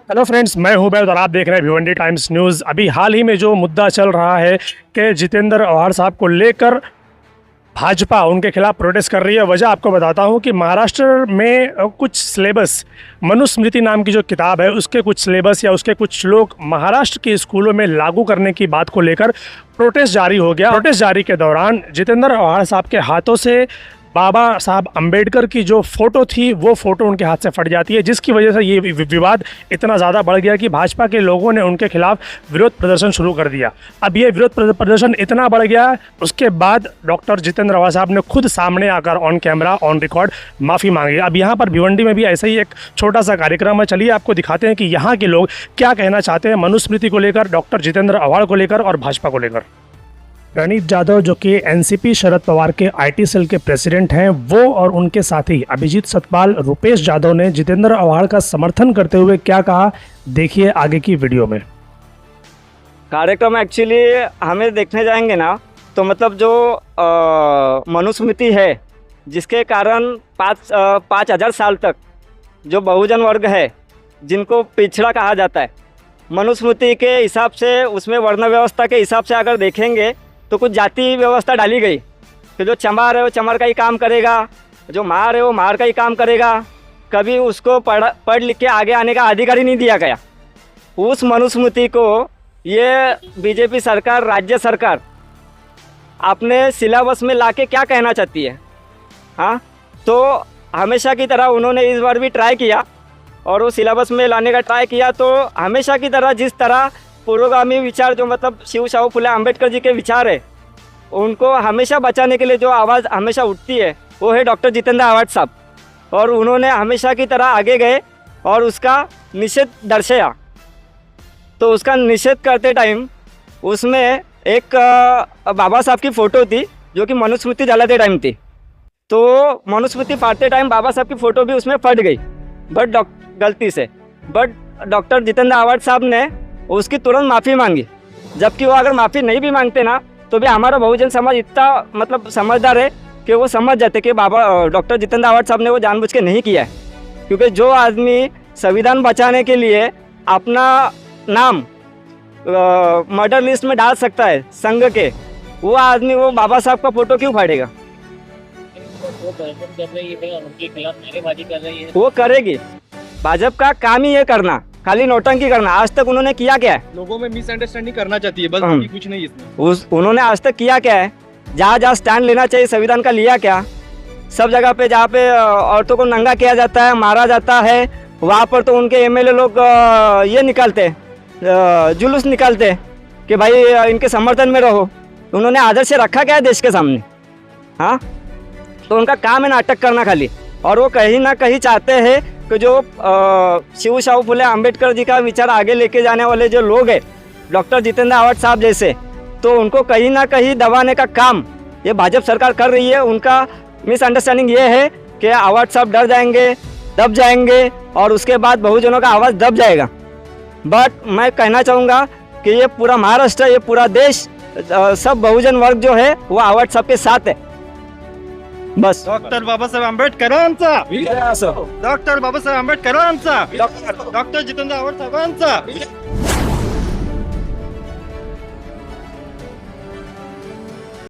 Hello friends, मैं हूं बैद और आप देख रहे हैं भिवंडी टाइम्स न्यूज़। अभी हाल ही में जो मुद्दा चल रहा है कि जितेंद्र आव्हाड साहब को लेकर भाजपा उनके खिलाफ प्रोटेस्ट कर रही है। वजह आपको बताता हूं कि महाराष्ट्र में कुछ सिलेबस, मनुस्मृति नाम की जो किताब है उसके कुछ सिलेबस या उसके कुछ श्लोक महाराष्ट्र के स्कूलों में लागू करने की बात को लेकर प्रोटेस्ट जारी हो गया। प्रोटेस्ट जारी के दौरान जितेंद्र आव्हाड साहब के हाथों से बाबा साहब अंबेडकर की जो फ़ोटो थी वो फ़ोटो उनके हाथ से फट जाती है, जिसकी वजह से ये विवाद इतना ज़्यादा बढ़ गया कि भाजपा के लोगों ने उनके खिलाफ विरोध प्रदर्शन शुरू कर दिया। अब ये विरोध प्रदर्शन इतना बढ़ गया, उसके बाद डॉक्टर जितेंद्र आव्हाड साहब ने खुद सामने आकर ऑन कैमरा ऑन रिकॉर्ड माफ़ी मांगी। अब यहाँ पर भिवंडी में भी ऐसा ही एक छोटा सा कार्यक्रम है। चलिए आपको दिखाते हैं कि यहाँ के लोग क्या कहना चाहते हैं मनुस्मृति को लेकर, डॉक्टर जितेंद्र आव्हाड को लेकर और भाजपा को लेकर। रणीत जाधव जो कि एनसीपी शरद पवार के आईटी सेल के प्रेसिडेंट हैं, वो और उनके साथी अभिजीत सतपाल, रुपेश जाधव ने जितेंद्र आव्हाड का समर्थन करते हुए क्या कहा, देखिए आगे की वीडियो में। कार्यक्रम एक्चुअली हमें देखने जाएंगे ना तो मतलब जो मनुस्मृति है जिसके कारण 5,000 साल तक जो बहुजन वर्ग है जिनको पिछड़ा कहा जाता है, मनुस्मृति के हिसाब से उसमें वर्ण व्यवस्था के हिसाब से अगर देखेंगे तो कुछ जाति व्यवस्था डाली गई कि जो चमार है वो चमार का ही काम करेगा, जो मार है वो मार का ही काम करेगा। कभी उसको पढ़ लिख के आगे आने का अधिकार ही नहीं दिया गया। उस मनुस्मृति को ये बीजेपी सरकार, राज्य सरकार अपने सिलेबस में लाके क्या कहना चाहती है। हाँ, तो हमेशा की तरह उन्होंने इस बार भी ट्राई किया और वो सिलेबस में लाने का ट्राई किया। तो हमेशा की तरह जिस तरह पूर्वगामी विचार जो मतलब शिव शाहू फुले अम्बेडकर जी के विचार है, उनको हमेशा बचाने के लिए जो आवाज़ हमेशा उठती है वो है डॉक्टर जितेंद्र आव्हाड साहब। और उन्होंने हमेशा की तरह आगे गए और उसका निषेध दर्शाया। तो उसका निषेध करते टाइम उसमें एक बाबा साहब की फ़ोटो थी जो कि मनुस्मृति जलाते टाइम थी। तो मनुस्मृति फाड़ते टाइम बाबा साहब की फ़ोटो भी उसमें फट गई गलती से। बट डॉक्टर जितेंद्र आव्हाड साहब ने उसकी तुरंत माफ़ी मांगी। जबकि वो अगर माफ़ी नहीं भी मांगते ना तो भी हमारा बहुजन समाज इतना मतलब समझदार है कि वो समझ जाते कि बाबा डॉक्टर जितेंद्र आव्हाड साहब ने वो जानबूझ के नहीं किया है। क्योंकि जो आदमी संविधान बचाने के लिए अपना नाम मर्डर लिस्ट में डाल सकता है संघ के, वो आदमी वो बाबा साहब का फ़ोटो क्यों फाड़ेगा? वो करेगी। भाजपा का काम ही ये करना, खाली नोटंकी करना। आज तक उन्होंने किया क्या है? लोगों में मिसअंडरस्टैंडिंग करना चाहती है, बस बाकी कुछ नहीं इसमें। उन्होंने आज तक किया क्या है? जहाँ स्टैंड लेना चाहिए संविधान का लिया क्या? सब जगह पे जहाँ पे औरतों को नंगा किया जाता है, मारा जाता है, वहाँ पर तो उनके एमएलए लोग ये निकालते, जुलूस निकालते कि भाई इनके समर्थन में रहो। उन्होंने आदर्श रखा क्या है देश के सामने? हाँ, तो उनका काम है नाटक करना खाली। और वो कहीं ना कहीं चाहते हैं कि जो शिव शाहू फुले अम्बेडकर जी का विचार आगे लेके जाने वाले जो लोग हैं, डॉक्टर जितेंद्र आव्हाड साहब जैसे, तो उनको कहीं ना कहीं दबाने का काम ये भाजपा सरकार कर रही है। उनका मिसअंडरस्टैंडिंग ये है कि आव्हाड साहब डर जाएंगे, दब जाएंगे और उसके बाद बहुजनों का आवाज़ दब जाएगा। बट मैं कहना चाहूँगा कि ये पूरा महाराष्ट्र, ये पूरा देश, सब बहुजन वर्ग जो है वो आव्हाड साहब के साथ है। बस डॉक्टर बाबासाहेब आंबेडकरांचा, डॉक्टर बाबासाहेब आंबेडकरांचा, डॉक्टर जितेंद्र आव्हाड साहेबांचा